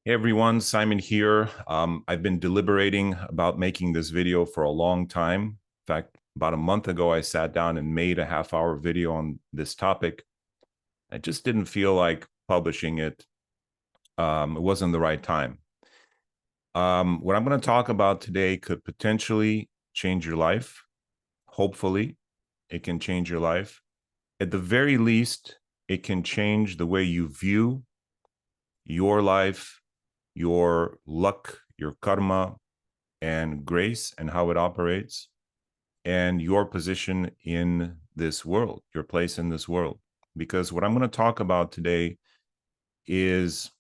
Hey everyone, Simon here. I've been deliberating about making this video for a long time. In fact, about a month ago, I sat down and made a half-hour video on this topic. I just didn't feel like publishing it. It wasn't the right time. What I'm going to talk about today could potentially change your life. Hopefully, it can change your life. At the very least, it can change the way you view your life, your luck, your karma, and grace and how it operates, and your position in this world, your place in this world. Because what I'm going to talk about today is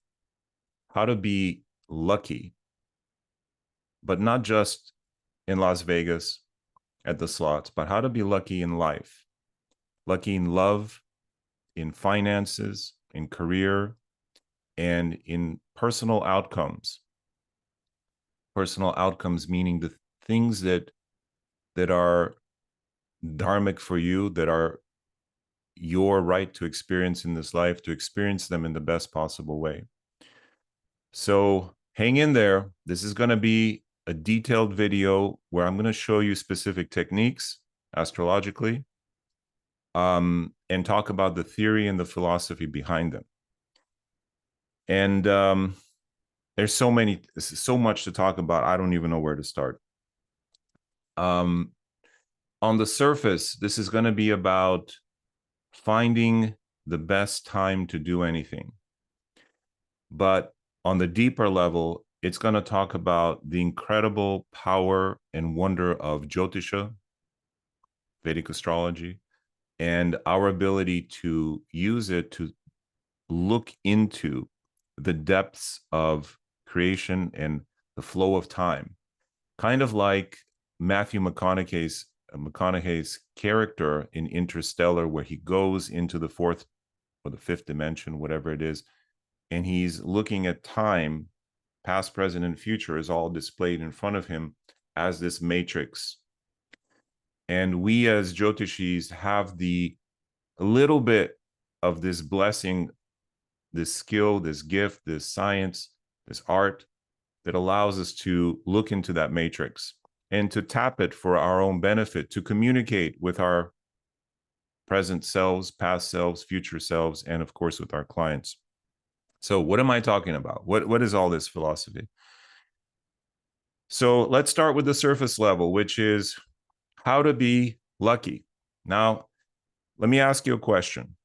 how to be lucky, but not just in Las Vegas at the slots, but how to be lucky in life, lucky in love, in finances, in career, and in personal outcomes. Personal outcomes meaning the things that are dharmic for you, that are your right to experience in this life, to experience them in the best possible way. So hang in there. This is going to be a detailed video where I'm going to show you specific techniques astrologically, and talk about the theory and the philosophy behind them. And there's so much to talk about. I don't even know where to start. On the surface, this is going to be about finding the best time to do anything. But on the deeper level, it's going to talk about the incredible power and wonder of Jyotisha, Vedic astrology, and our ability to use it to look into the depths of creation and the flow of time. Kind of like Matthew McConaughey's character in Interstellar, where he goes into the fourth or the fifth dimension, whatever it is, and he's looking at time, past, present, and future is all displayed in front of him as this matrix. And we as Jyotishis have a little bit of this blessing, this skill, this gift, this science, this art that allows us to look into that matrix and to tap it for our own benefit, to communicate with our present selves, past selves, future selves, and of course with our clients. So what am I talking about? What is all this philosophy? So let's start with the surface level, which is how to be lucky. Now, let me ask you a question.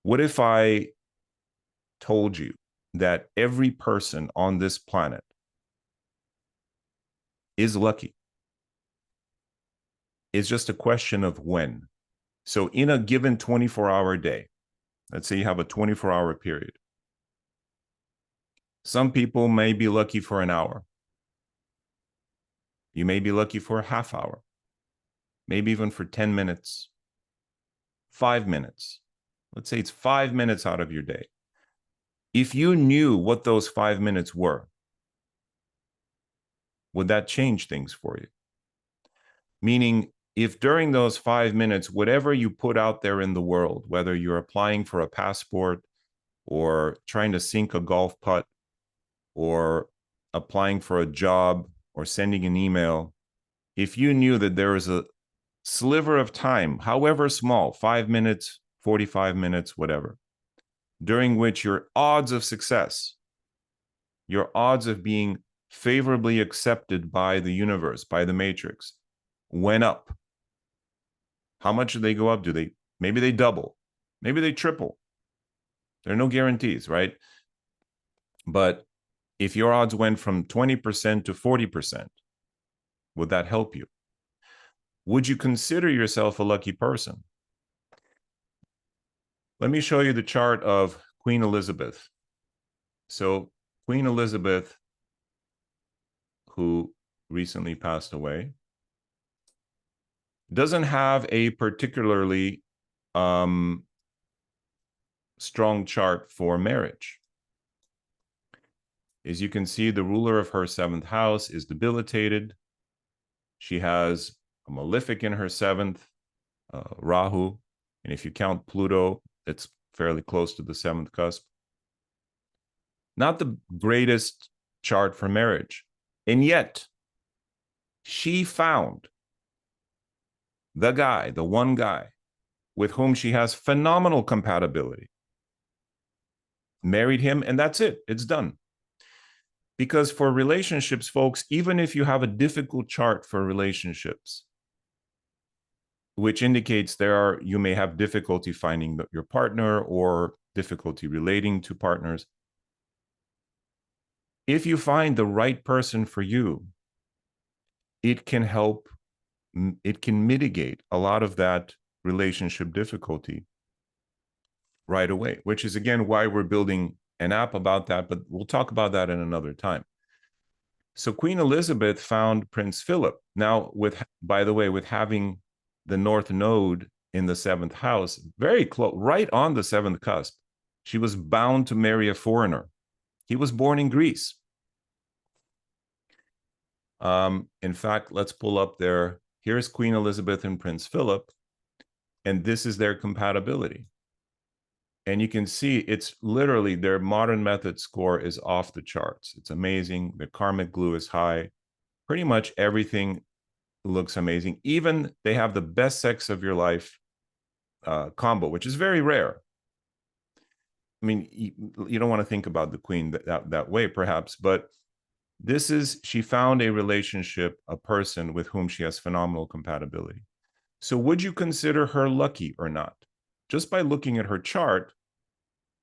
What if I told you that every person on this planet is lucky? It's just a question of when. So in a given 24-hour day, let's say you have a 24-hour period. Some people may be lucky for an hour. You may be lucky for a half hour, maybe even for 10 minutes, 5 minutes. Let's say it's 5 minutes out of your day. If you knew what those 5 minutes were, would that change things for you? Meaning, if during those 5 minutes, whatever you put out there in the world, whether you're applying for a passport or trying to sink a golf putt or applying for a job or sending an email, if you knew that there is a sliver of time, however small, 5 minutes, 45 minutes, whatever, during which your odds of success, your odds of being favorably accepted by the universe, by the matrix, went up. How much do they go up? Maybe they double, maybe they triple. There are no guarantees, right? But if your odds went from 20% to 40%, would that help you? Would you consider yourself a lucky person? Let me show you the chart of Queen Elizabeth. So Queen Elizabeth, who recently passed away, doesn't have a particularly strong chart for marriage. As you can see, the ruler of her seventh house is debilitated. She has a malefic in her seventh, Rahu. And if you count Pluto, it's fairly close to the seventh cusp. not the greatest chart for marriage. And yet, she found the guy, the one guy with whom she has phenomenal compatibility, married him, and that's it. It's done. Because for relationships, folks, even if you have a difficult chart for relationships, which indicates you may have difficulty finding your partner or difficulty relating to partners, if you find the right person for you, it can help, it can mitigate a lot of that relationship difficulty right away, which is again why we're building an app about that, but we'll talk about that in another time. So Queen Elizabeth found Prince Philip. Now, by the way, with having the North Node in the seventh house, very close, right on the seventh cusp, she was bound to marry a foreigner. He was born in Greece. In fact, let's pull up there. Here's Queen Elizabeth and Prince Philip, and this is their compatibility. And you can see it's literally their modern method score is off the charts. It's amazing. The karmic glue is high. Pretty much everything looks amazing. Even they have the best sex of your life combo, which is very rare. I mean, you don't want to think about the queen that way, perhaps, but she found a relationship, a person with whom she has phenomenal compatibility. So would you consider her lucky or not? Just by looking at her chart,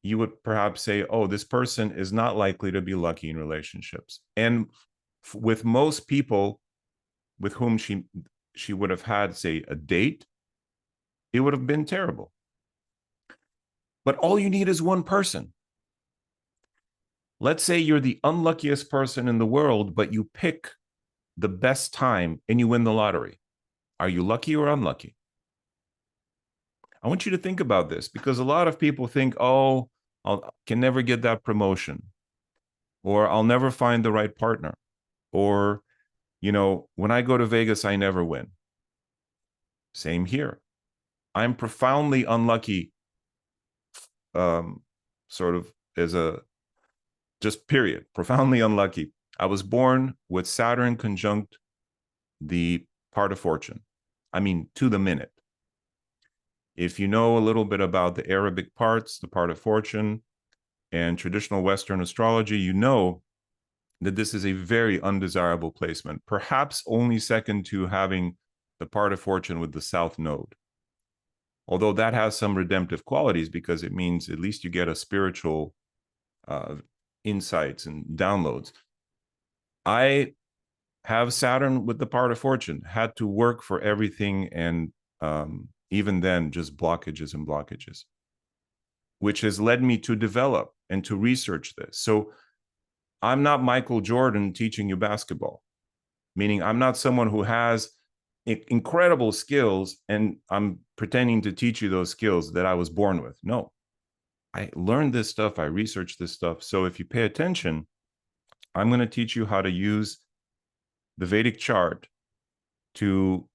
you would perhaps say, oh, this person is not likely to be lucky in relationships. And with most people with whom she would have had, say, a date, it would have been terrible. But all you need is one person. Let's say you're the unluckiest person in the world, but you pick the best time and you win the lottery. Are you lucky or unlucky? I want you to think about this, because a lot of people think, oh, I can never get that promotion, or I'll never find the right partner, or, when I go to Vegas, I never win. Same here. I'm profoundly unlucky, sort of as just period, profoundly unlucky. I was born with Saturn conjunct the part of fortune. I mean, to the minute. If you know a little bit about the Arabic parts, the part of fortune, and traditional Western astrology, you know that this is a very undesirable placement, perhaps only second to having the part of fortune with the South Node. Although that has some redemptive qualities, because it means at least you get a spiritual insights and downloads. I have Saturn with the part of fortune, had to work for everything, and even then, just blockages and blockages, which has led me to develop and to research this. So I'm not Michael Jordan teaching you basketball, meaning I'm not someone who has incredible skills and I'm pretending to teach you those skills that I was born with. No, I learned this stuff. I researched this stuff. So if you pay attention, I'm going to teach you how to use the Vedic chart to,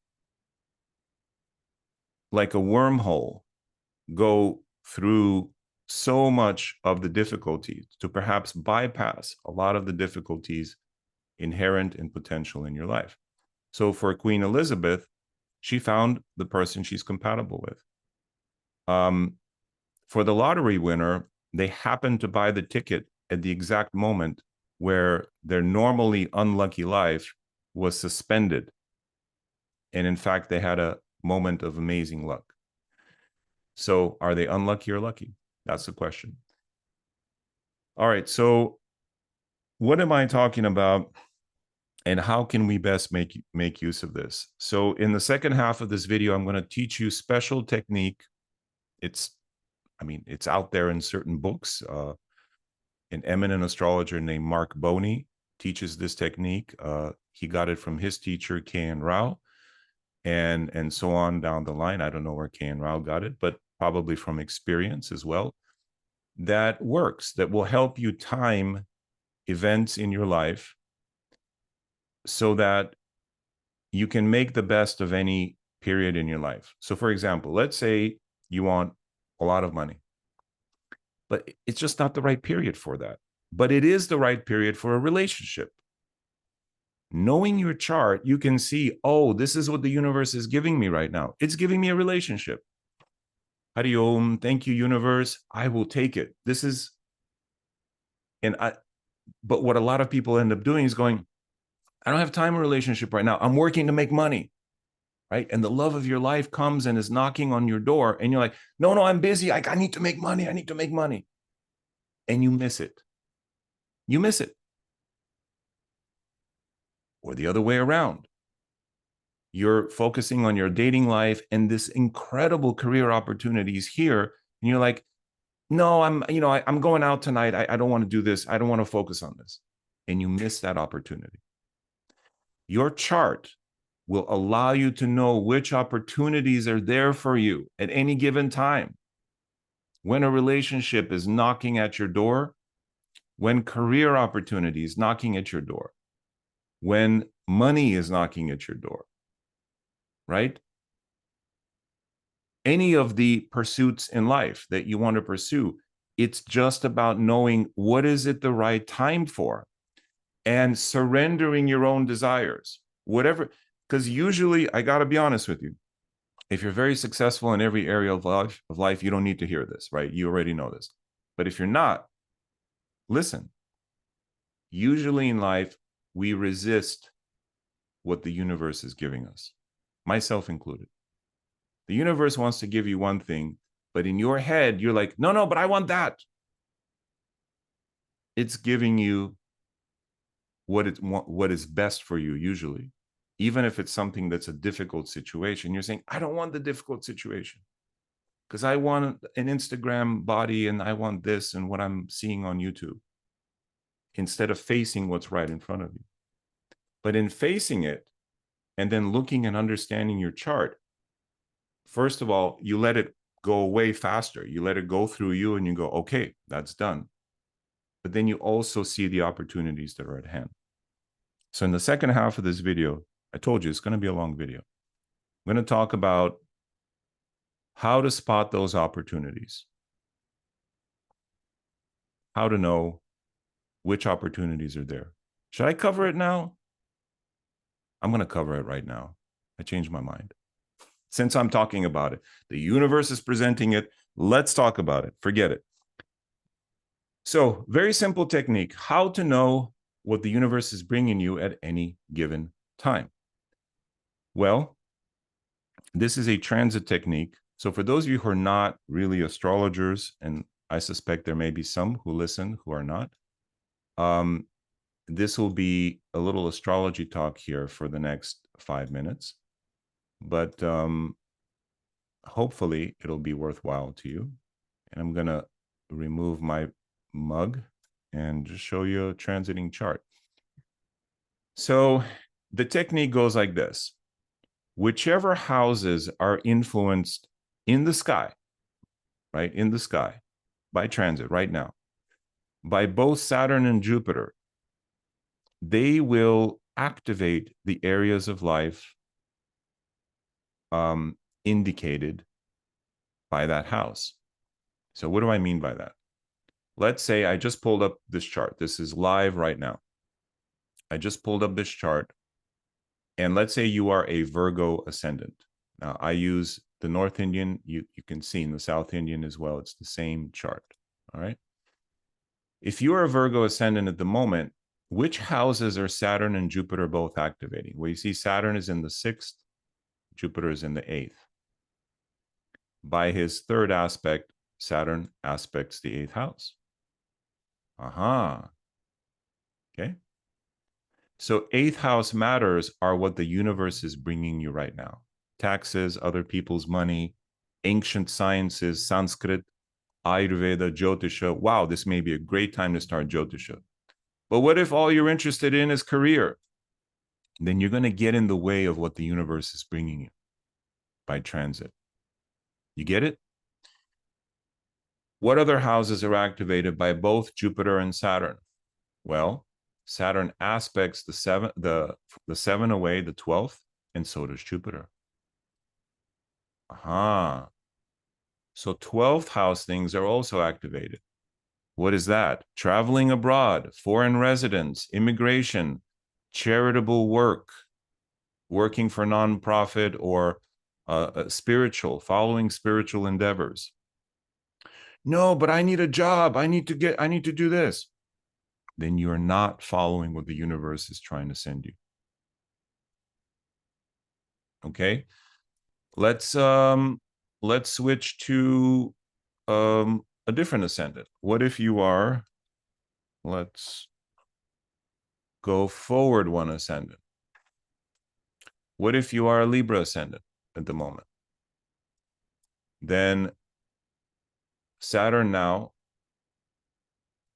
like a wormhole, go through so much of the difficulties to perhaps bypass a lot of the difficulties inherent and potential in your life. So for Queen Elizabeth, she found the person she's compatible with. For the lottery winner, they happened to buy the ticket at the exact moment where their normally unlucky life was suspended. And in fact, they had a moment of amazing luck. So are they unlucky or lucky? That's the question. All right, so what am I talking about, and how can we best make use of this? So in the second half of this video, I'm going to teach you special technique. It's out there in certain books. An eminent astrologer named Mark Boney teaches this technique. He got it from his teacher, K.N. Rao, and so on down the line. I don't know where K.N. Rao got it, but probably from experience as well. That works, that will help you time events in your life so that you can make the best of any period in your life. So for example, let's say you want a lot of money, but it's just not the right period for that. but it is the right period for a relationship. Knowing your chart, you can see, oh, this is what the universe is giving me right now. It's giving me a relationship. Hari Om, thank you, universe. I will take it. This is, but what a lot of people end up doing is going, I don't have time for a relationship right now. I'm working to make money, right? And the love of your life comes and is knocking on your door, and you're like, no, I'm busy. I need to make money. I need to make money. And you miss it. You miss it. Or the other way around. You're focusing on your dating life and this incredible career opportunities here. And you're like, no, I'm going out tonight. I don't want to do this. I don't want to focus on this. And you miss that opportunity. Your chart will allow you to know which opportunities are there for you at any given time. When a relationship is knocking at your door, when career opportunities knocking at your door, when money is knocking at your door, right? Any of the pursuits in life that you want to pursue, it's just about knowing what is it the right time for and surrendering your own desires, whatever. Because usually, I got to be honest with you, if you're very successful in every area of life, you don't need to hear this, right? You already know this. But if you're not, listen. Usually in life, we resist what the universe is giving us, myself included. The universe wants to give you one thing, but in your head, you're like, no, but I want that. It's giving you what is best for you, usually. Even if it's something that's a difficult situation, you're saying, I don't want the difficult situation because I want an Instagram body and I want this and what I'm seeing on YouTube, instead of facing what's right in front of you. But in facing it and then looking and understanding your chart, first of all, you let it go away faster. You let it go through you and you go, okay, that's done. But then you also see the opportunities that are at hand. So in the second half of this video, I told you it's going to be a long video. I'm going to talk about how to spot those opportunities, how to know which opportunities are there. Should I cover it now? I'm going to cover it right now. I changed my mind. Since I'm talking about it, the universe is presenting it. Let's talk about it. Forget it. So, very simple technique, how to know what the universe is bringing you at any given time. Well, this is a transit technique. So for those of you who are not really astrologers, and I suspect there may be some who listen who are not, this will be a little astrology talk here for the next 5 minutes. But hopefully it'll be worthwhile to you. And I'm going to remove my mug and just show you a transiting chart. So the technique goes like this. Whichever houses are influenced in the sky, right, in the sky, by transit right now, by both Saturn and Jupiter, they will activate the areas of life indicated by that house. So what do I mean by that? Let's say I just pulled up this chart. This is live right now. I just pulled up this chart. And let's say you are a Virgo ascendant. Now, I use the North Indian. You can see in the South Indian as well. It's the same chart. All right. If you are a Virgo ascendant at the moment, which houses are Saturn and Jupiter both activating? Well, you see Saturn is in the 6th, Jupiter is in the 8th. By his third aspect, Saturn aspects the 8th house. Aha. Okay. So 8th house matters are what the universe is bringing you right now. Taxes, other people's money, ancient sciences, Sanskrit, Ayurveda, Jyotisha. Wow, this may be a great time to start Jyotisha. But what if all you're interested in is career? Then you're going to get in the way of what the universe is bringing you by transit. You get it? What other houses are activated by both Jupiter and Saturn? Well, Saturn aspects the 7 away, the 12th, and so does Jupiter. Aha. So 12th house things are also activated. What is that? Traveling abroad, foreign residence, immigration, charitable work, working for nonprofit or spiritual, following spiritual endeavors. No, but I need a job. I need to do this. Then you're not following what the universe is trying to send you. Okay. Let's switch to a different ascendant. What if you are, let's go forward one ascendant. What if you are a Libra ascendant at the moment? Then Saturn now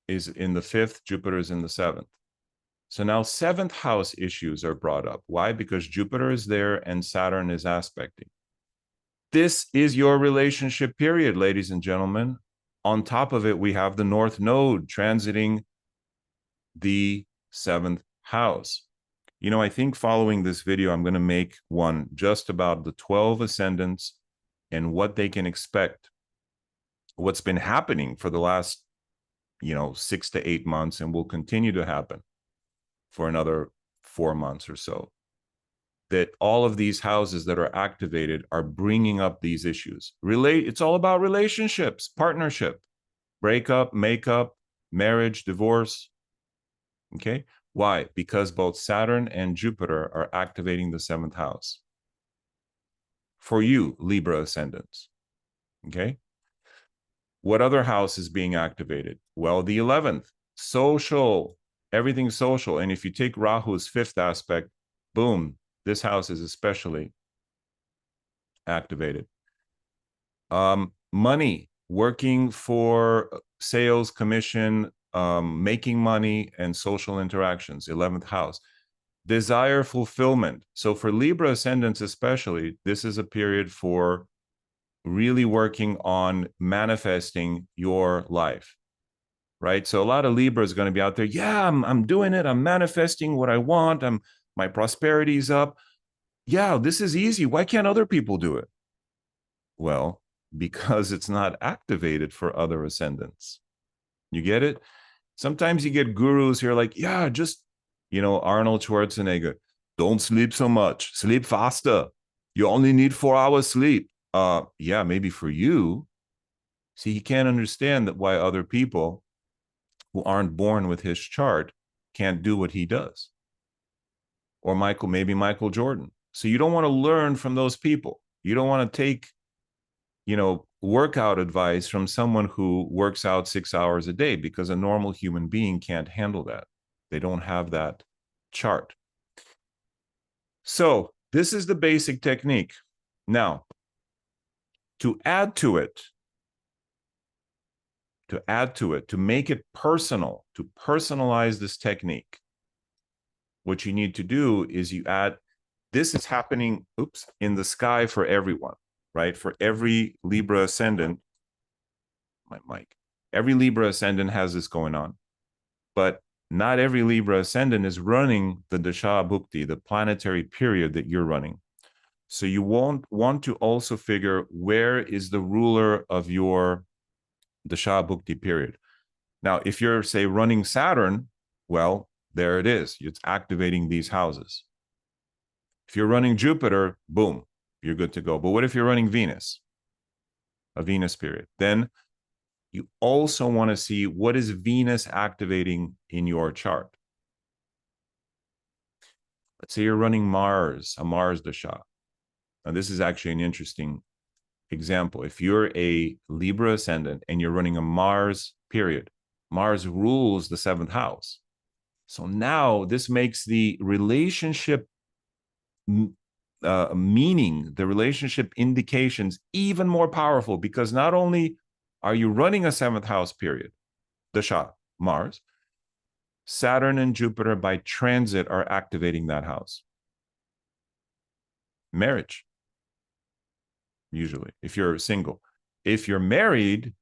is in the 5th, Jupiter is in the 7th. So now 7th house issues are brought up. Why? Because Jupiter is there and Saturn is aspecting. This is your relationship period, ladies and gentlemen. On top of it, we have the North Node transiting the 7th house. You know, I think following this video, I'm going to make one just about the 12 ascendants and what they can expect, what's been happening for the last, 6 to 8 months, and will continue to happen for another 4 months or so. That all of these houses that are activated are bringing up these issues. It's all about relationships, partnership, breakup, makeup, marriage, divorce. Okay. Why? Because both Saturn and Jupiter are activating the 7th house. For you, Libra ascendants. Okay. What other house is being activated? Well, the 11th, social, everything social. And if you take Rahu's 5th aspect, boom, this house is especially activated. Money, working for sales, commission, making money, and social interactions, 11th house. Desire fulfillment. So for Libra ascendants especially, this is a period for really working on manifesting your life, right? So a lot of Libra is going to be out there. Yeah, I'm doing it. I'm manifesting what I want. My prosperity's up. Yeah, this is easy. Why can't other people do it? Well, because it's not activated for other ascendants. You get it? Sometimes you get gurus who are like, yeah, just, Arnold Schwarzenegger, don't sleep so much, sleep faster. You only need 4 hours sleep. Yeah, maybe for you. See, he can't understand that why other people who aren't born with his chart can't do what he does. Or maybe Michael Jordan. So you don't want to learn from those people. You don't want to take, workout advice from someone who works out 6 hours a day, because a normal human being can't handle that. They don't have that chart. So this is the basic technique. Now, to add to it, to make it personal, to personalize this technique, what you need to do is you add, this is happening, in the sky for everyone, right? For every Libra ascendant, every Libra ascendant has this going on, but not every Libra ascendant is running the Dasha Bhukti, the planetary period that you're running. So you won't want to also figure where is the ruler of your Dasha Bhukti period. Now, if you're, say, running Saturn, well, there it is. It's activating these houses. If you're running Jupiter, boom, you're good to go. But what if you're running Venus, a Venus period? Then you also want to see what is Venus activating in your chart. Let's say you're running Mars, a Mars Dasha. Now, this is actually an interesting example. If you're a Libra ascendant and you're running a Mars period, Mars rules the 7th house. So now this makes the relationship meaning, the relationship indications even more powerful, because not only are you running a 7th house period, Dasha, Mars, Saturn and Jupiter by transit are activating that house. Marriage, usually, if you're single. If you're married,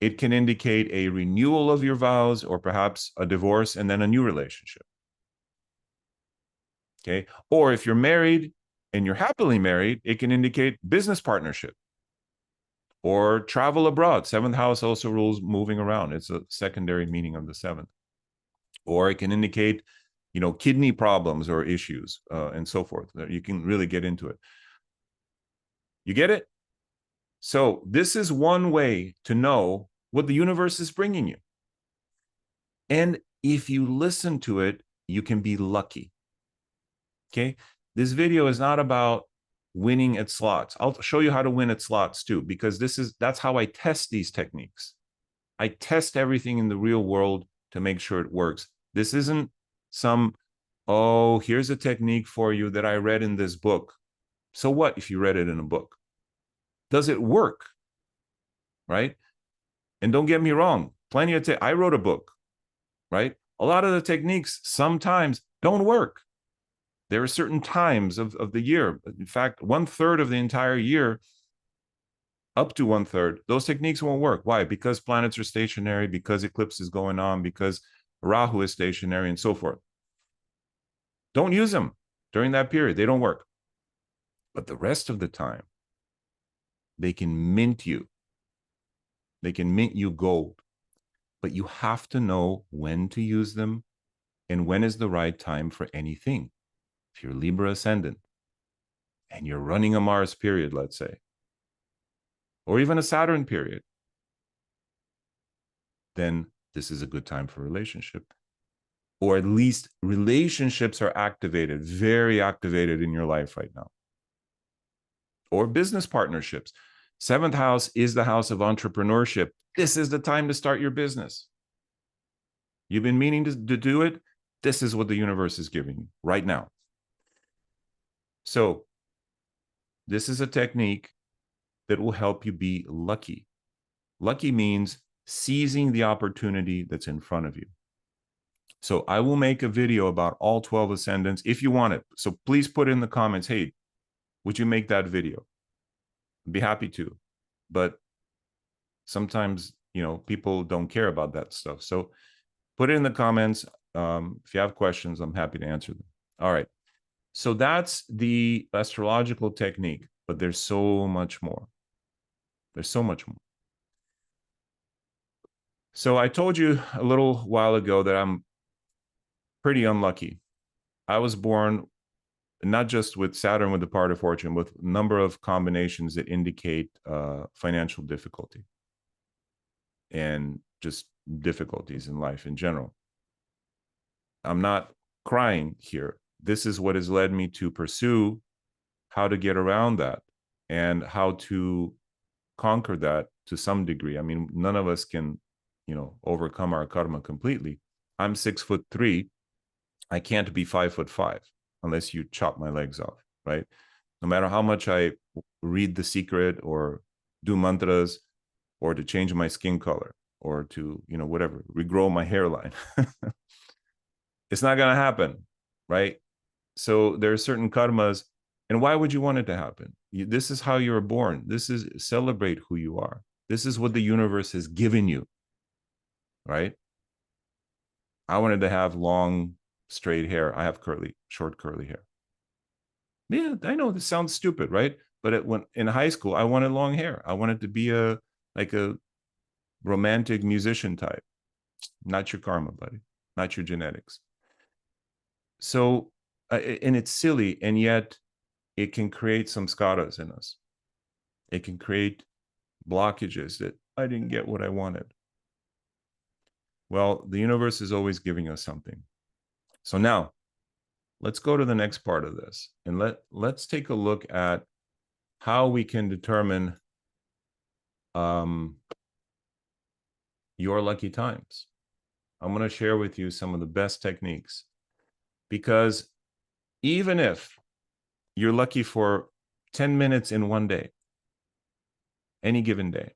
it can indicate a renewal of your vows, or perhaps a divorce and then a new relationship. Okay. Or if you're married and you're happily married, it can indicate business partnership or travel abroad. Seventh house also rules moving around. It's a secondary meaning of the seventh. Or it can indicate, kidney problems or issues and so forth. You can really get into it. You get it? So this is one way to know what the universe is bringing you. And if you listen to it, you can be lucky. Okay? This video is not about winning at slots. I'll show you how to win at slots too, because that's how I test these techniques. I test everything in the real world to make sure it works. This isn't some, oh, here's a technique for you that I read in this book. So what if you read it in a book? Does it work? Right? And don't get me wrong, plenty of I wrote a book, right? A lot of the techniques sometimes don't work. There are certain times of the year. In fact, 1/3 of the entire year, up to 1/3, those techniques won't work. Why? Because planets are stationary, because eclipse is going on, because Rahu is stationary, and so forth. Don't use them during that period. They don't work. But the rest of the time, they can mint you. They can mint you gold. But you have to know when to use them and when is the right time for anything. If you're Libra ascendant and you're running a Mars period, let's say, or even a Saturn period, then this is a good time for a relationship. Or at least relationships are activated, very activated in your life right now. Or business partnerships. Seventh house is the house of entrepreneurship. This is the time to start your business. You've been meaning to do it. This is what the universe is giving you right now. So this is a technique that will help you be lucky. Lucky means seizing the opportunity that's in front of you. So I will make a video about all 12 ascendants if you want it. So please put in the comments, hey, would you make that video? I'd be happy to. But sometimes, people don't care about that stuff. So put it in the comments. If you have questions, I'm happy to answer them. All right. So that's the astrological technique, but there's so much more. There's so much more. So I told you a little while ago that I'm pretty unlucky. I was born not just with Saturn with the part of fortune, with a number of combinations that indicate financial difficulty and just difficulties in life in general. I'm not crying here. This is what has led me to pursue how to get around that and how to conquer that to some degree. I mean, none of us can, overcome our karma completely. I'm 6'3". I can't be 5'5" unless you chop my legs off, right? No matter how much I read The Secret or do mantras or to change my skin color or to, whatever, regrow my hairline. It's not going to happen, right? So there are certain karmas. And why would you want it to happen? This is how you were born. This is celebrate who you are. This is what the universe has given you, right? I wanted to have long, straight hair. I have short curly hair. Yeah, I know this sounds stupid, right? But when in high school, I wanted long hair. I wanted to be a romantic musician type. Not your karma, buddy. Not your genetics. So, and it's silly, and yet it can create some skaras in us. It can create blockages that I didn't get what I wanted. Well, the universe is always giving us something. So now, let's go to the next part of this, and let's take a look at how we can determine your lucky times. I'm going to share with you some of the best techniques, because even if you're lucky for 10 minutes in one day, any given day,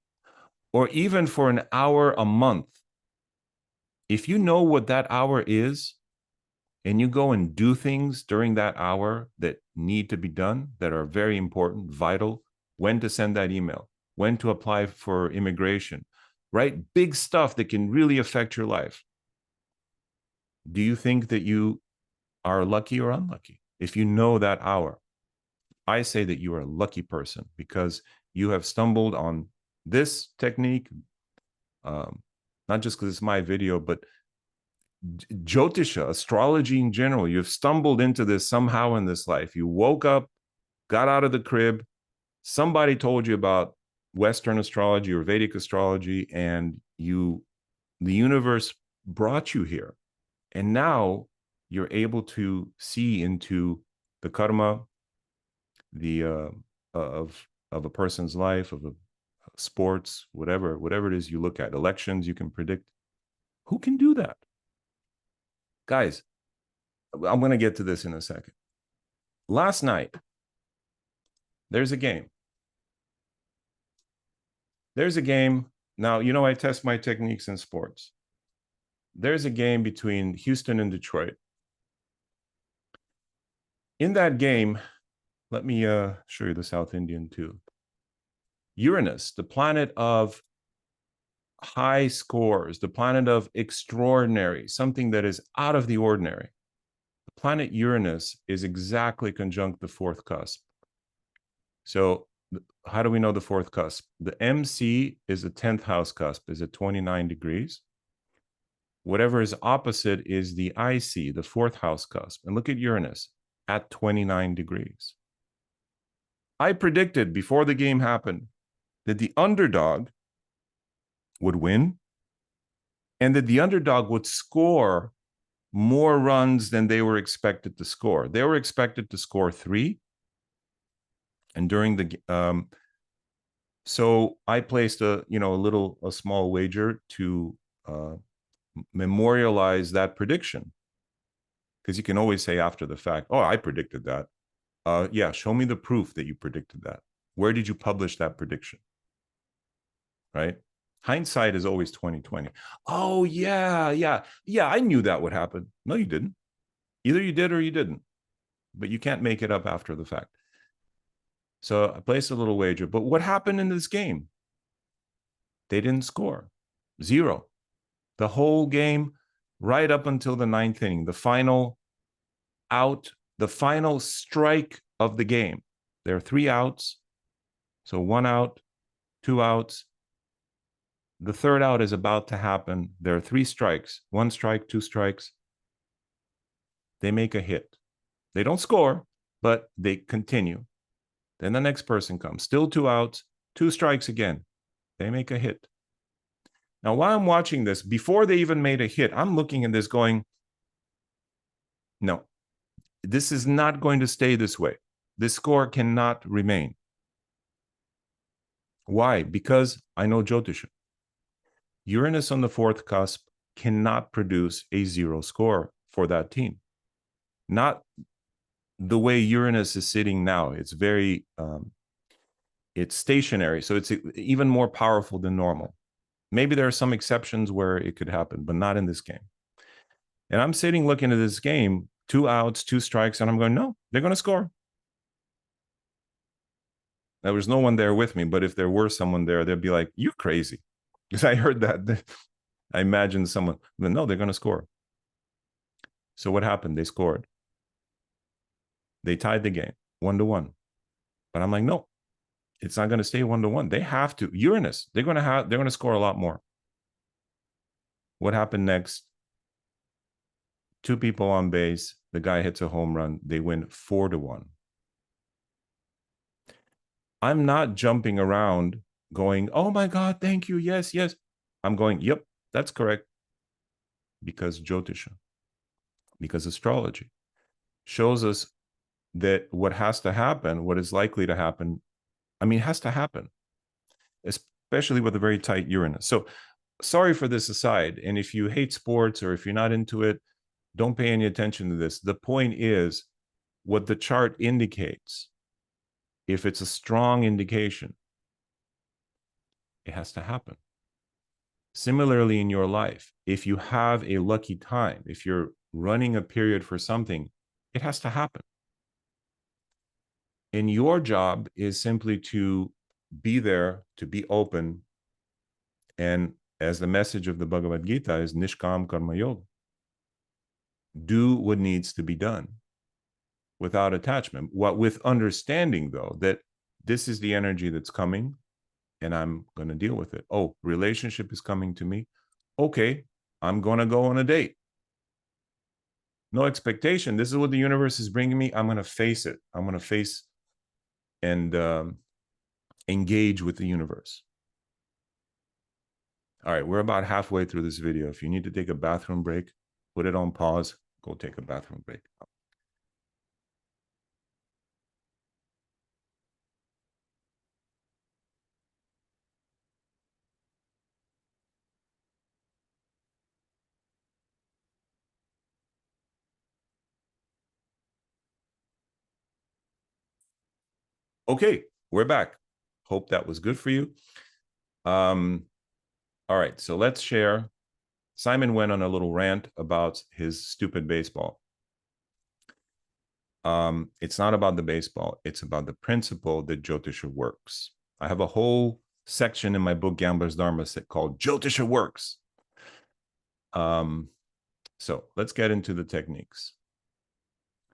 or even for an hour a month, if you know what that hour is and you go and do things during that hour that need to be done, that are very important, vital, when to send that email, when to apply for immigration, right? Big stuff that can really affect your life. Do you think that you are lucky or unlucky if you know that hour? I say that you are a lucky person because you have stumbled on This technique, not just because it's my video, but Jyotisha, astrology in general, you've stumbled into this somehow in this life. You woke up, got out of the crib, somebody told you about Western astrology or Vedic astrology, and the universe brought you here. And now you're able to see into the karma, of a person's life, of a sports, whatever it is you look at, elections, you can predict. Who can do that? Guys, I'm going to get to this in a second. Last night, there's a game. Now, I test my techniques in sports. There's a game between Houston and Detroit. In that game, let me show you the South Indian too. Uranus, the planet of high scores, the planet of extraordinary, something that is out of the ordinary. The planet Uranus is exactly conjunct the fourth cusp. So how do we know the fourth cusp? The MC is the 10th house cusp, is at 29 degrees. Whatever is opposite is the IC, the fourth house cusp. And look at Uranus at 29 degrees. I predicted before the game happened that the underdog would win and that the underdog would score more runs than they were expected to score. They were expected to score 3. And during the so I placed a small wager to memorialize that prediction, because you can always say after the fact, oh, I predicted that. Yeah, show me the proof that you predicted that. Where did you publish that prediction? Right? Hindsight is always 2020. Oh, yeah, I knew that would happen. No, you didn't. Either you did or you didn't. But you can't make it up after the fact. So I placed a little wager. But what happened in this game? They didn't score. 0. The whole game, right up until the 9th inning, the final out, the final strike of the game. There are 3 outs. So 1 out, 2 outs. The 3rd out is about to happen. There are 3 strikes, 1 strike, 2 strikes. They make a hit. They don't score, but they continue. Then the next person comes, still 2 outs, 2 strikes again. They make a hit. Now, while I'm watching this, before they even made a hit, I'm looking at this going, no, this is not going to stay this way. This score cannot remain. Why? Because I know Jyotisha. Uranus on the 4th cusp cannot produce a 0 score for that team. Not the way Uranus is sitting now. It's very, it's stationary. So it's even more powerful than normal. Maybe there are some exceptions where it could happen, but not in this game. And I'm sitting looking at this game, 2 outs, 2 strikes, and I'm going, no, they're going to score. There was no one there with me, but if there were someone there, they'd be like, you're crazy. Because I heard that. I imagined someone, but no, they're going to score. So what happened? They scored. They tied the game 1-1. But I'm like, no, it's not going to stay 1-1. They have to. Uranus, they're going to score a lot more. What happened next? 2 people on base. The guy hits a home run. They win 4-1. I'm not jumping around going, oh my God, thank you. Yes. I'm going, yep, that's correct. Because Jyotisha, because astrology shows us that what has to happen, what is likely to happen, it has to happen, especially with a very tight Uranus. So sorry for this aside. And if you hate sports or if you're not into it, don't pay any attention to this. The point is what the chart indicates. If it's a strong indication, it has to happen. Similarly, in your life, if you have a lucky time, if you're running a period for something, it has to happen. And your job is simply to be there, to be open. And as the message of the Bhagavad Gita is Nishkam Karma Yoga, do what needs to be done without attachment. With understanding, though, that this is the energy that's coming. and I'm going to deal with it. Oh, relationship is coming to me. Okay, I'm going to go on a date. No expectation. This is what the universe is bringing me. I'm going to face it. I'm going to face and engage with the universe. All right, we're about halfway through this video. If you need to take a bathroom break, put it on pause, go take a bathroom break. Okay, we're back. Hope that was good for you. All right, so let's share. Simon went on a little rant about his stupid baseball. It's not about the baseball. It's about the principle that Jyotisha works. I have a whole section in my book, Gambler's Dharma, called Jyotisha Works. So let's get into the techniques.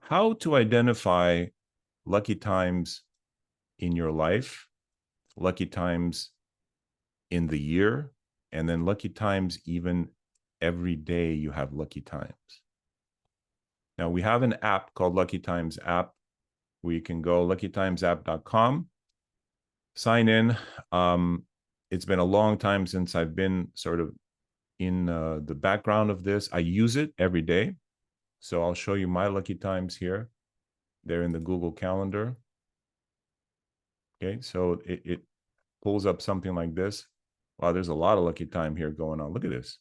How to identify lucky times in your life, lucky times in the year, and then lucky times even every day you have lucky times. Now we have an app called Lucky Times app where you can go luckytimesapp.com, sign in. It's been a long time since I've been sort of in the background of this. I use it every day. So I'll show you my lucky times here. They're in the Google Calendar. Okay, so it pulls up something like this. Wow, there's a lot of lucky time here going on. Look at this.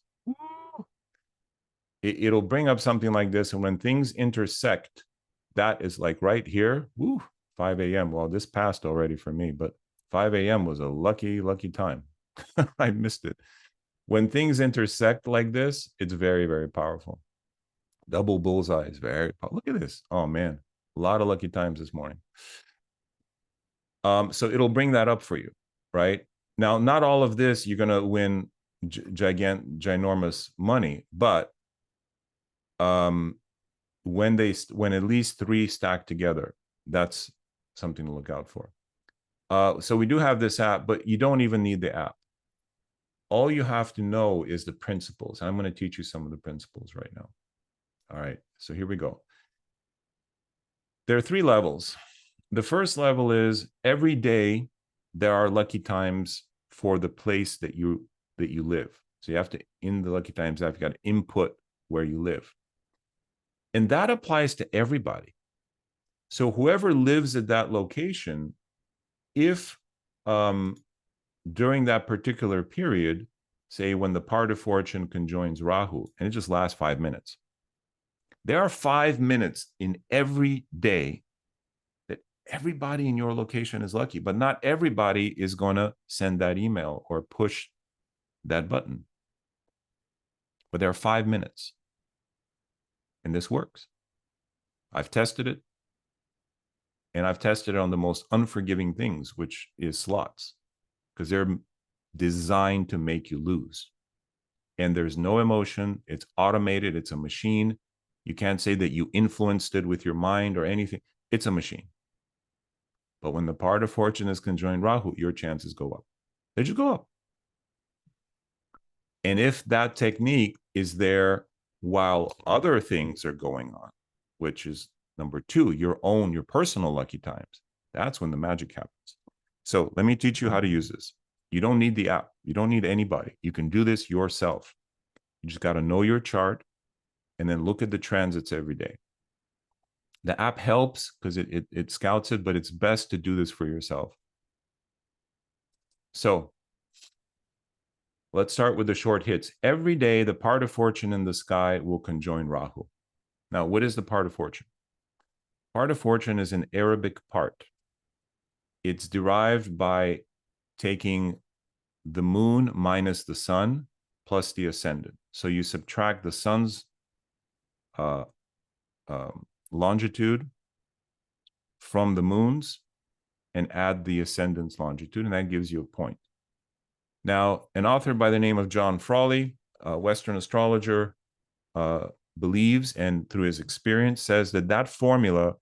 It'll bring up something like this. And when things intersect, that is like right here, woo, 5 a.m. Well, this passed already for me, but 5 a.m. was a lucky, lucky time. I missed it. When things intersect like this, it's very, very powerful. Double bullseye is very powerful. Look at this. Oh, man. A lot of lucky times this morning. So it'll bring that up for you, right? Now, not all of this, you're going to win ginormous money, but when at least 3 stack together, that's something to look out for. So we do have this app, but you don't even need the app. All you have to know is the principles. I'm going to teach you some of the principles right now. All right, so here we go. There are 3 levels. The first level is every day there are lucky times for the place that you live. So you have to, in the Lucky Times app, you got to input where you live. And that applies to everybody. So whoever lives at that location, if during that particular period, say when the part of fortune conjoins Rahu, and it just lasts 5 minutes, there are 5 minutes in every day that everybody in your location is lucky, but not everybody is going to send that email or push that button. But there are 5 minutes. And this works. I've tested it. And I've tested it on the most unforgiving things, which is slots, because they're designed to make you lose. And there's no emotion. It's automated. It's a machine. You can't say that you influenced it with your mind or anything. It's a machine. But when the part of fortune is conjoined Rahu, your chances go up. They just go up. And if that technique is there while other things are going on, which is number 2, your personal lucky times, that's when the magic happens. So let me teach you how to use this. You don't need the app. You don't need anybody. You can do this yourself. You just got to know your chart and then look at the transits every day. The app helps because it scouts it, but it's best to do this for yourself. So let's start with the short hits. Every day, the part of fortune in the sky will conjoin Rahu. Now, what is the part of fortune? Part of fortune is an Arabic part. It's derived by taking the moon minus the sun plus the ascendant. So you subtract the sun's longitude from the moon's and add the ascendant's longitude, and that gives you a point. Now, an author by the name of John Frawley, a Western astrologer, believes, and through his experience says that that formula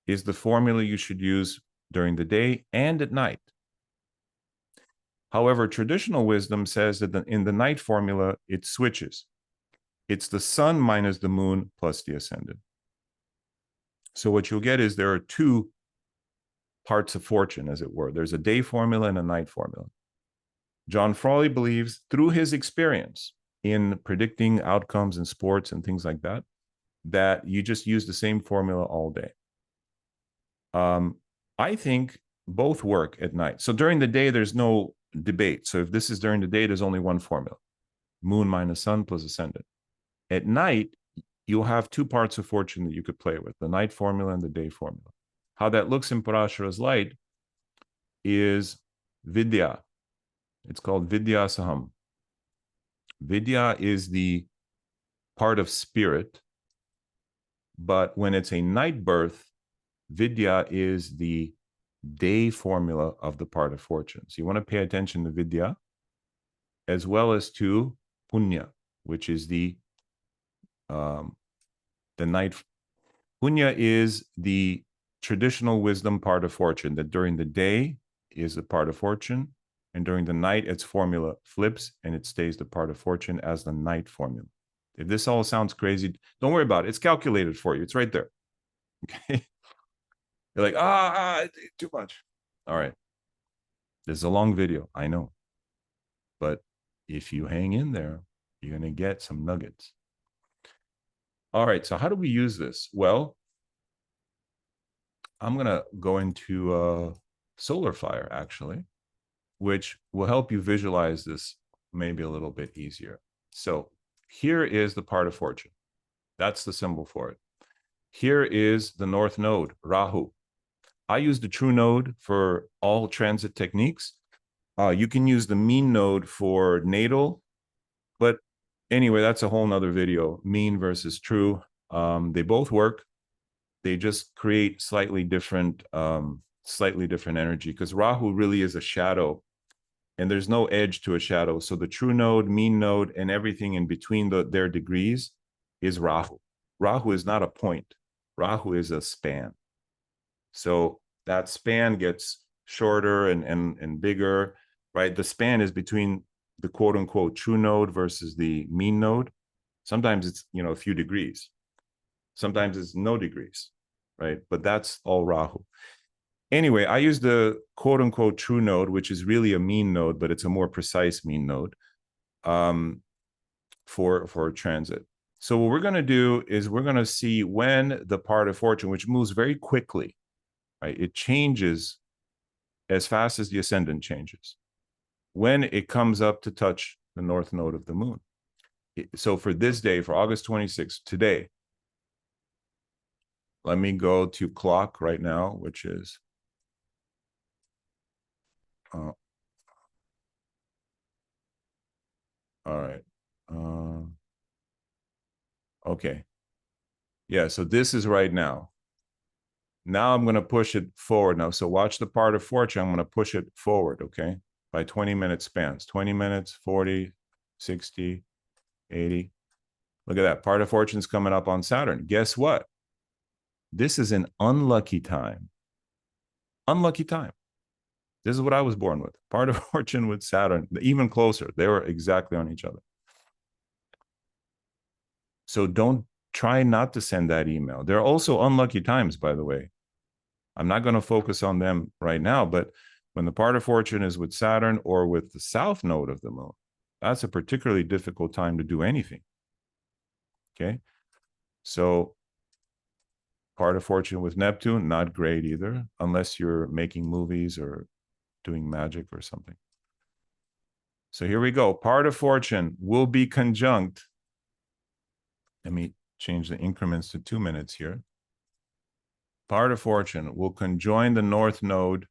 is the formula you should use during the day and at night. However, traditional wisdom says that in the night formula, it switches. It's the sun minus the moon plus the ascendant. So what you'll get is there are two parts of fortune, as it were. There's a day formula and a night formula. John Frawley believes, through his experience in predicting outcomes in sports and things like that, that you just use the same formula all day. I think both work at night. So during the day, there's no debate. So if this is during the day, there's only one formula: moon minus sun plus ascendant. At night, you'll have two parts of fortune that you could play with: the night formula and the day formula. How that looks in Parashara's light is Vidya. It's called Vidya Saham. Vidya is the part of spirit, but when it's a night birth, Vidya is the day formula of the part of fortune. So you want to pay attention to Vidya as well as to Punya, which is the night. Punya is the traditional wisdom part of fortune, that during the day is the part of fortune, and during the night, its formula flips and it stays the part of fortune as the night formula. If this all sounds crazy, don't worry about it. It's calculated for you. It's right there. Okay. You're like, too much. All right. This is a long video, I know. But if you hang in there, you're going to get some nuggets. All right. So how do we use this? Well, I'm going to go into Solar Fire, actually, which will help you visualize this maybe a little bit easier. So here is the part of fortune. That's the symbol for it. Here is the North Node, Rahu. I use the true node for all transit techniques. You can use the mean node for natal, but anyway, that's a whole nother video, mean versus true. They both work. They just create slightly different energy, because Rahu really is a shadow and there's no edge to a shadow. So the true node, mean node, and everything in between their degrees is Rahu. Rahu is not a point. Rahu is a span. So that span gets shorter and bigger, right? The span is between the quote unquote true node versus the mean node. Sometimes it's, a few degrees. Sometimes it's no degrees, right? But that's all Rahu. Anyway, I use the quote unquote true node, which is really a mean node, but it's a more precise mean node for transit. So what we're going to do is we're going to see when the part of fortune, which moves very quickly, right? It changes as fast as the ascendant changes, when it comes up to touch the north node of the moon. So for this day, for August 26th, today, let me go to clock right now, which is all right. Okay. Yeah, so this is right now. Now I'm going to push it forward now. So watch the part of fortune. I'm going to push it forward, okay, by 20-minute spans. 20 minutes, 40, 60, 80. Look at that. Part of fortune's coming up on Saturn. Guess what? This is an unlucky time. Unlucky time. This is what I was born with. Part of fortune with Saturn, even closer. They were exactly on each other. So don't try not to send that email. There are also unlucky times, by the way. I'm not going to focus on them right now, but when the part of fortune is with Saturn or with the south node of the moon, that's a particularly difficult time to do anything. Okay. So part of fortune with Neptune, not great either, unless you're making movies or doing magic or something. So here we go. Part of fortune will be conjunct. Let me change the increments to 2 minutes here. Part of fortune will conjoin the north node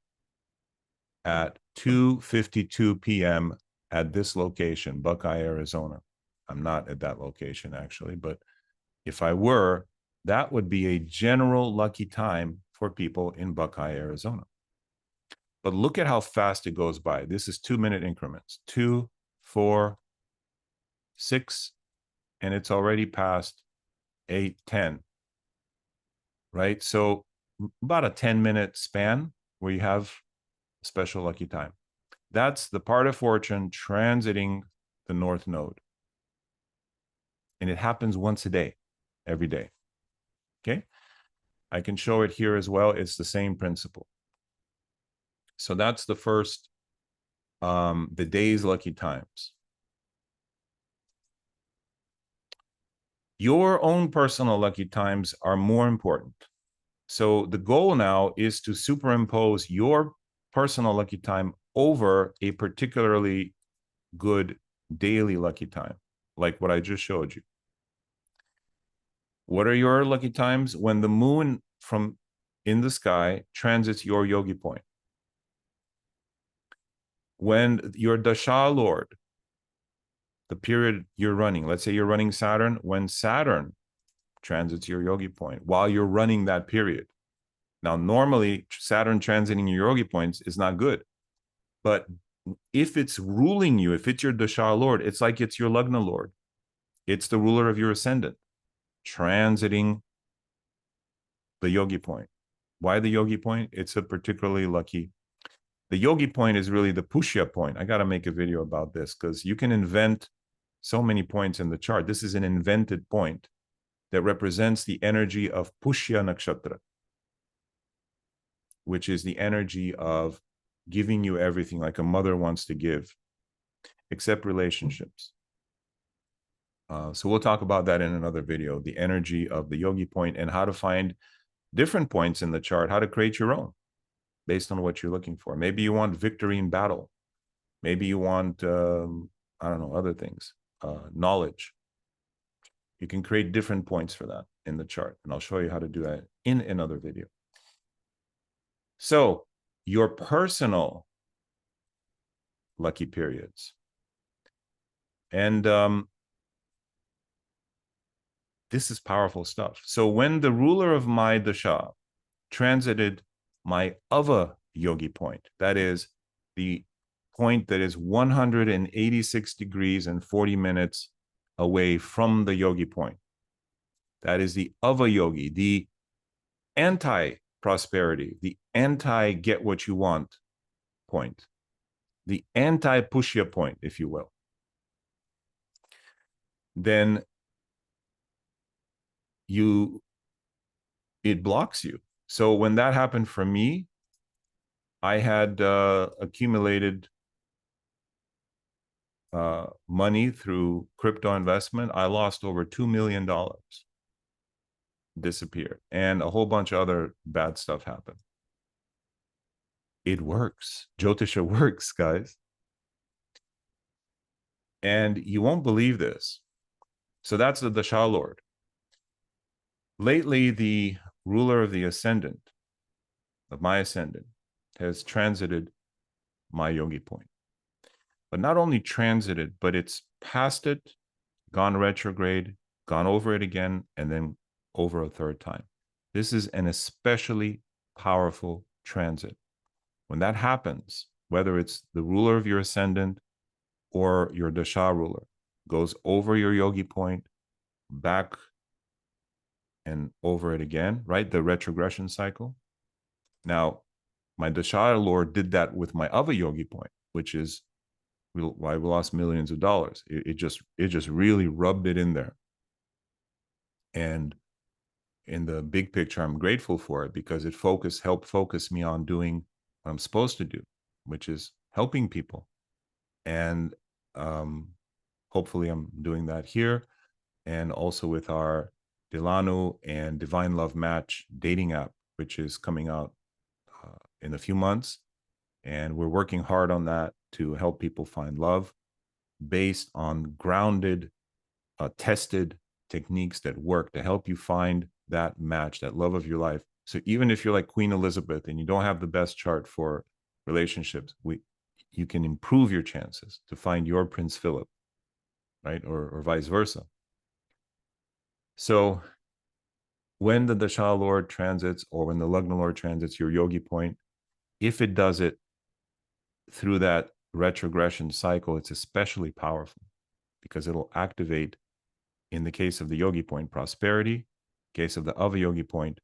at 2:52 p.m. at this location, Buckeye, Arizona. I'm not at that location actually, but if I were, that would be a general lucky time for people in Buckeye, Arizona. But look at how fast it goes by. This is 2-minute increments, 2, 4, 6, and it's already past 8, 10, right? So about a 10-minute span where you have a special lucky time. That's the part of fortune transiting the North Node. And it happens once a day, every day. Okay. I can show it here as well. It's the same principle. So that's the first, the day's lucky times. Your own personal lucky times are more important. So the goal now is to superimpose your personal lucky time over a particularly good daily lucky time, like what I just showed you. What are your lucky times? When the moon from in the sky transits your yogi point. When your dasha lord, the period you're running, let's say you're running Saturn, when Saturn transits your yogi point while you're running that period. Now, normally Saturn transiting your yogi points is not good, but if it's ruling you, if it's your dasha lord, it's like it's your lagna lord. It's the ruler of your ascendant transiting the yogi point. Why the yogi point? It's a particularly lucky. The yogi point is really the pushya point. I got to make a video about this because you can invent so many points in the chart. This is an invented point that represents the energy of pushya nakshatra, which is the energy of giving you everything like a mother wants to give, except relationships. So we'll talk about that in another video, the energy of the yogi point and how to find different points in the chart, how to create your own based on what you're looking for. Maybe you want victory in battle. Maybe you want, I don't know, other things, knowledge. You can create different points for that in the chart. And I'll show you how to do that in another video. So your personal lucky periods. And this is powerful stuff. So when the ruler of my dasha transited my ava yogi point, that is the point that is 186 degrees and 40 minutes away from the yogi point. That is the ava yogi, the anti-prosperity, the anti-get what you want point, the anti-pushya point, if you will. Then it blocks you. So when that happened for me, I had accumulated money through crypto investment. I lost over $2 million, disappeared, and a whole bunch of other bad stuff happened. It works. Jyotisha works, guys. And you won't believe this. So that's the Dasha Lord. Lately, the ruler of the ascendant, of my ascendant, has transited my yogi point. But not only transited, but it's passed it, gone retrograde, gone over it again, and then over a third time. This is an especially powerful transit. When that happens, whether it's the ruler of your ascendant or your dasha ruler, goes over your yogi point, back and over it again, right? The retrogression cycle. Now, my dasha lord did that with my other yogi point, which is why we lost millions of dollars. It just really rubbed it in there. And in the big picture, I'm grateful for it because it helped focus me on doing what I'm supposed to do, which is helping people. And hopefully I'm doing that here. And also with our Delano and Divine Love Match dating app, which is coming out in a few months. And we're working hard on that to help people find love based on grounded, tested techniques that work to help you find that match, that love of your life. So even if you're like Queen Elizabeth and you don't have the best chart for relationships, you can improve your chances to find your Prince Philip, right? Or vice versa. So when the Dasha Lord transits or when the Lagna Lord transits your yogi point, if it does it through that retrogression cycle, it's especially powerful because it'll activate, in the case of the yogi point, prosperity, case of the other yogi point,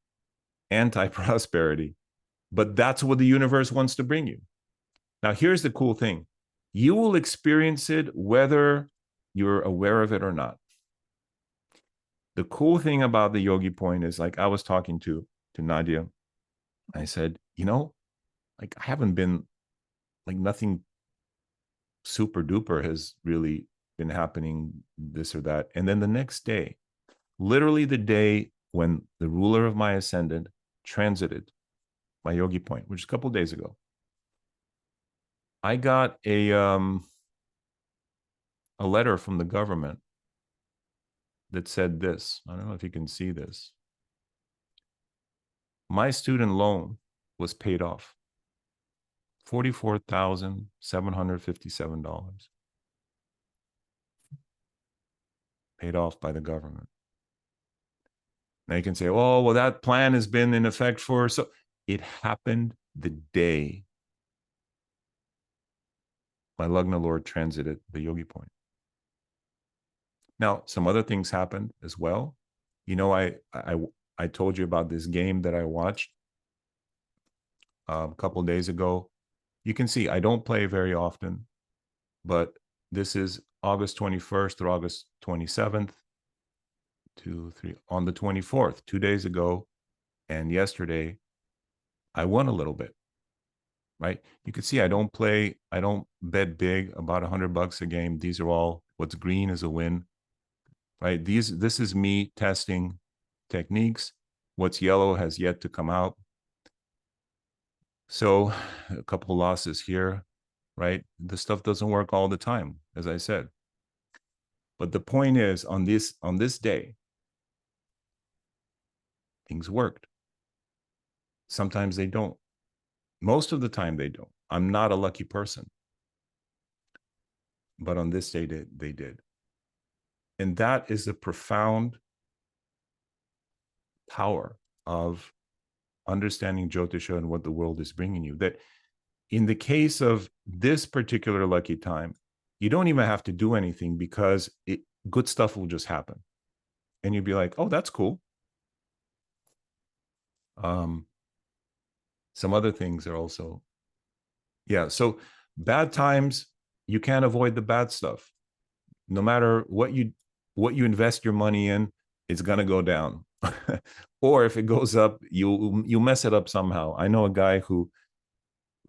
anti-prosperity. But that's what the universe wants to bring you. Now, here's the cool thing. You will experience it whether you're aware of it or not. The cool thing about the yogi point is, like, I was talking to Nadia. I said, like, I haven't been, like, nothing super duper has really been happening, this or that. And then the next day, literally the day when the ruler of my ascendant transited my yogi point, which is a couple of days ago, I got a letter from the government that said this. I don't know if you can see this. My student loan was paid off. $44,757 paid off by the government. Now you can say, oh, well, that plan has been in effect for, so it happened the day my Lagna Lord transited the yogi point. Now, some other things happened as well. I told you about this game that I watched a couple of days ago. You can see I don't play very often, but this is August 21st through August 27th, 2, 3, on the 24th, 2 days ago, and yesterday, I won a little bit, right? You can see I don't bet big, about $100 a game. These are all, what's green is a win, right? This is me testing techniques. What's yellow has yet to come out. So a couple of losses here, right? The stuff doesn't work all the time, as I said. But the point is, on this day, things worked. Sometimes they don't. Most of the time they don't. I'm not a lucky person. But on this day, they did. And that is the profound power of understanding Jyotisha and what the world is bringing you. That in the case of this particular lucky time, you don't even have to do anything, because good stuff will just happen. And you'd be like, oh, that's cool. Some other things are also, yeah. So bad times, you can't avoid the bad stuff. No matter what you invest your money in, it's gonna go down. Or if it goes up, you mess it up somehow. I know a guy who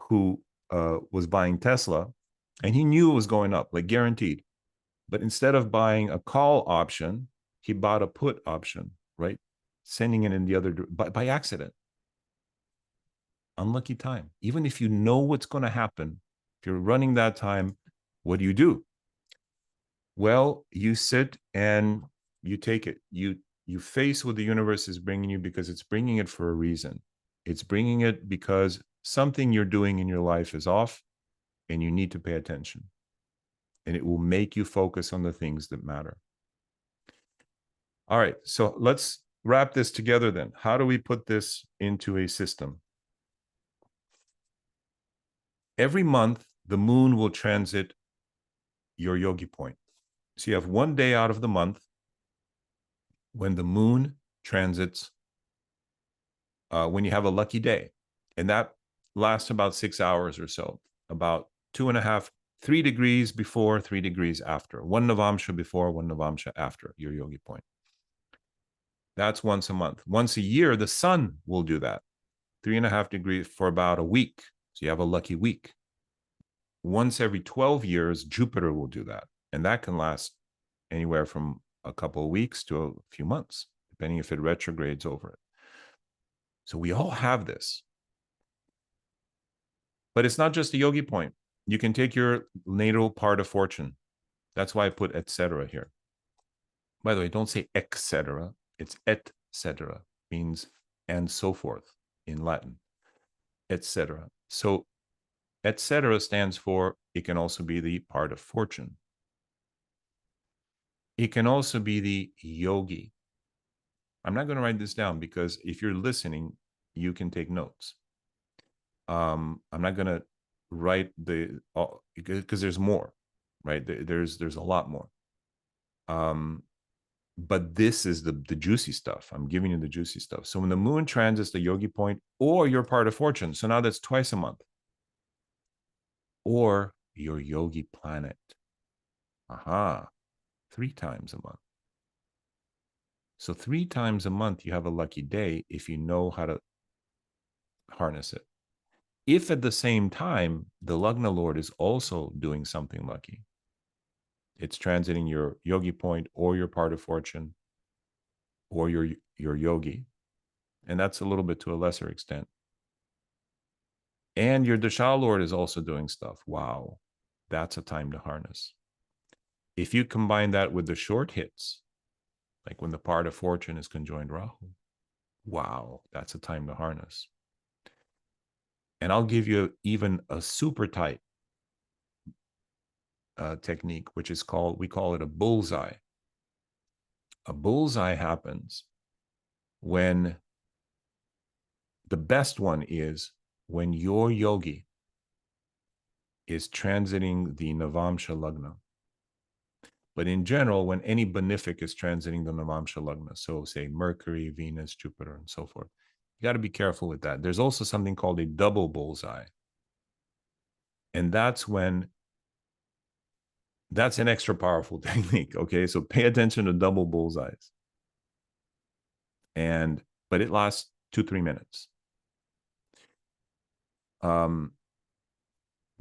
was buying Tesla, and he knew it was going up, like guaranteed. But instead of buying a call option, he bought a put option, right? Sending it in the other by accident. Unlucky time. Even if you know what's going to happen, if you're running that time, what do? Well, you sit and you take it. You face what the universe is bringing you, because it's bringing it for a reason. It's bringing it because something you're doing in your life is off, and you need to pay attention. And it will make you focus on the things that matter. All right, so let's wrap this together then. How do we put this into a system? Every month, the moon will transit your yogi point. So you have one day out of the month when the moon transits, when you have a lucky day. And that lasts about 6 hours or so, about 2.5, 3 degrees before, 3 degrees after. 1 Navamsha before, 1 Navamsha after your yogi point. That's once a month. Once a year, the sun will do that. 3.5 degrees for about a week. So you have a lucky week. Once every 12 years, Jupiter will do that. And that can last anywhere from a couple of weeks to a few months, depending if it retrogrades over it. So we all have this. But it's not just a yogi point. You can take your natal part of fortune. That's why I put etc. here. By the way, don't say etc. It's etc. Means and so forth in Latin, etc. So etc. stands for, it can also be the part of fortune. It can also be the yogi. I'm not going to write this down, because if you're listening, you can take notes. I'm not going to write because there's more, right? There's a lot more. But this is the juicy stuff. I'm giving you the juicy stuff. So when the moon transits the yogi point or your part of fortune, so now that's twice a month. or your yogi planet. Aha, 3 times a month. So 3 times a month, you have a lucky day if you know how to harness it. If at the same time, the Lagna Lord is also doing something lucky, it's transiting your yogi point or your part of fortune or your yogi. And that's a little bit to a lesser extent. And your Dasha Lord is also doing stuff. Wow, that's a time to harness. If you combine that with the short hits, like when the part of fortune is conjoined Rahu, wow, that's a time to harness. And I'll give you even a super tight technique, which is we call it a bullseye. A bullseye happens when the best one is when your yogi is transiting the Navamsha Lagna. But in general, when any benefic is transiting the Navamsha Lagna, so say Mercury, Venus, Jupiter, and so forth, you got to be careful with that. There's also something called a double bullseye. And that's an extra powerful technique. Okay. So pay attention to double bullseyes. But it lasts 2-3 minutes.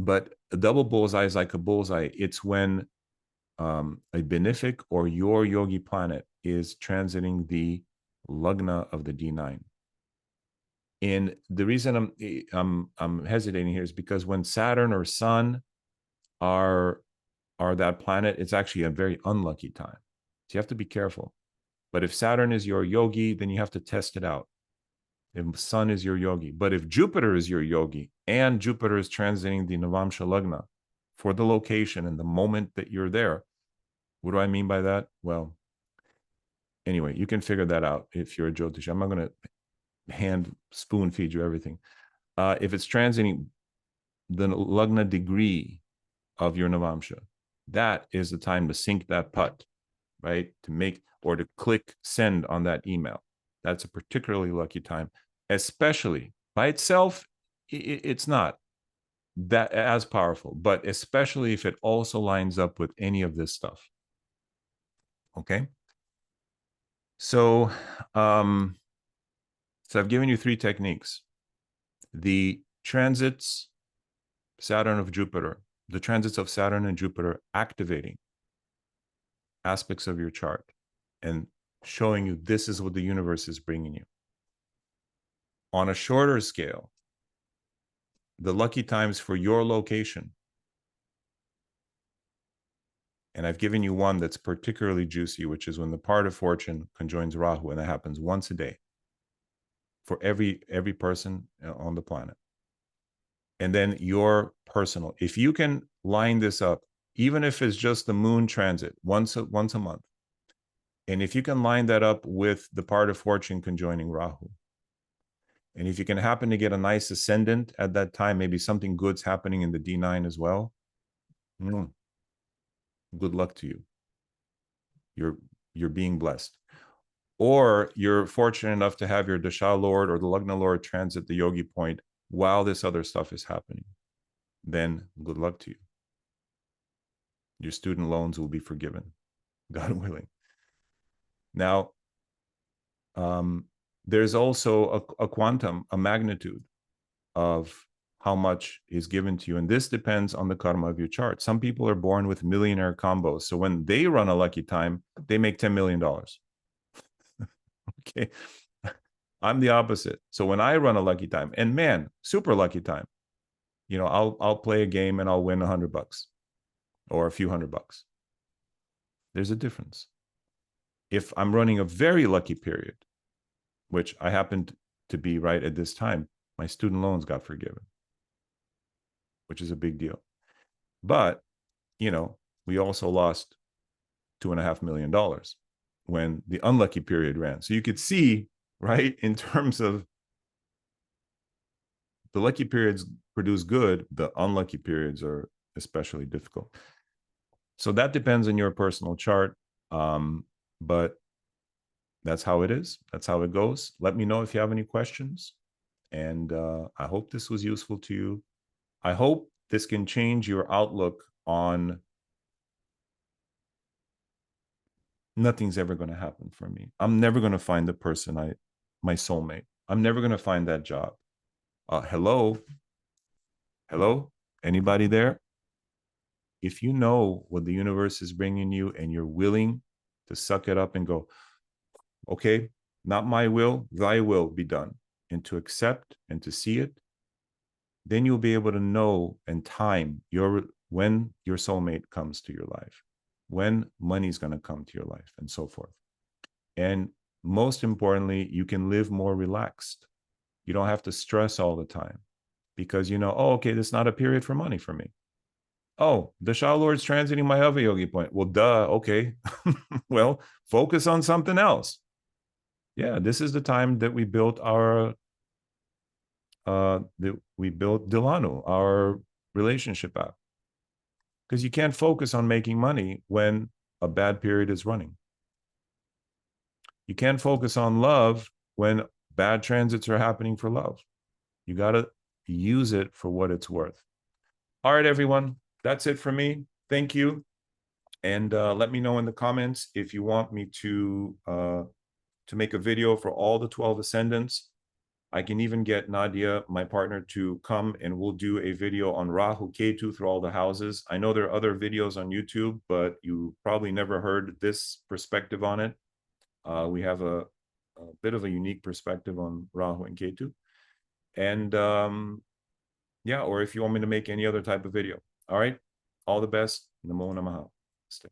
But a double bullseye is like a bullseye. It's when a benefic or your yogi planet is transiting the lagna of the D9. And the reason I'm hesitating here is because when Saturn or Sun are that planet, it's actually a very unlucky time. So you have to be careful. But if Saturn is your yogi, then you have to test it out. If Sun is your yogi, but if Jupiter is your yogi and Jupiter is transiting the Navamsha Lagna for the location and the moment that you're there, what do I mean by that? Well, anyway, you can figure that out if you're a Jyotish. I'm not going to spoon feed you everything. If it's transiting the Lagna degree of your Navamsha, that is the time to sink that putt, right? To make or to click send on that email. That's a particularly lucky time, especially by itself. It's not that as powerful, but especially if it also lines up with any of this stuff. Okay. So, so I've given you 3 techniques. The transits, Saturn of Jupiter, the transits of Saturn and Jupiter activating aspects of your chart and showing you this is what the universe is bringing you. On a shorter scale, the lucky times for your location, and I've given you one that's particularly juicy, which is when the part of fortune conjoins Rahu, and that happens once a day for every person on the planet. And then your personal, if you can line this up, even if it's just the moon transit once a month, and if you can line that up with the part of fortune conjoining Rahu, and if you can happen to get a nice ascendant at that time, maybe something good's happening in the D9 as well, good luck to you. You're being blessed. Or you're fortunate enough to have your Dasha Lord or the Lagna Lord transit the yogi point while this other stuff is happening. Then good luck to you. Your student loans will be forgiven, God willing. Now, there's also a quantum, a magnitude of how much is given to you. And this depends on the karma of your chart. Some people are born with millionaire combos. So when they run a lucky time, they make $10 million. Okay. I'm the opposite. So when I run a lucky time, and man, super lucky time, I'll play a game and I'll win $100 or a few $100. There's a difference. If I'm running a very lucky period, which I happened to be right at this time, my student loans got forgiven, which is a big deal. But, we also lost $2.5 million when the unlucky period ran. So you could see, right, in terms of the lucky periods produce good, the unlucky periods are especially difficult. So that depends on your personal chart. But that's how it is. That's how it goes. Let me know if you have any questions. And I hope this was useful to you. I hope This can change your outlook on nothing's ever going to happen for me. I'm never going to find the person my soulmate. I'm never going to find that job. Hello, hello, anybody there? If you know what the universe is bringing you and you're willing to suck it up and go, okay, not my will, thy will be done, and to accept and to see it, then you'll be able to know and time when your soulmate comes to your life, when money's going to come to your life, and so forth. And most importantly, you can live more relaxed. You don't have to stress all the time because you know, oh, okay, this is not a period for money for me. Oh, the Shah Lord's transiting my Hava Yogi point. Well, duh, okay. Well, focus on something else. Yeah, this is the time that we built Delano, our relationship app. Because you can't focus on making money when a bad period is running. You can't focus on love when bad transits are happening for love. You got to use it for what it's worth. All right, everyone. That's it for me. Thank you. And let me know in the comments if you want me to make a video for all the 12 ascendants. I can even get Nadia, my partner, to come and we'll do a video on Rahu Ketu through all the houses. I know there are other videos on YouTube, but you probably never heard this perspective on it. We have a bit of a unique perspective on Rahu and Ketu. And yeah, or if you want me to make any other type of video. All right. All the best. Namo Namaha. Stay.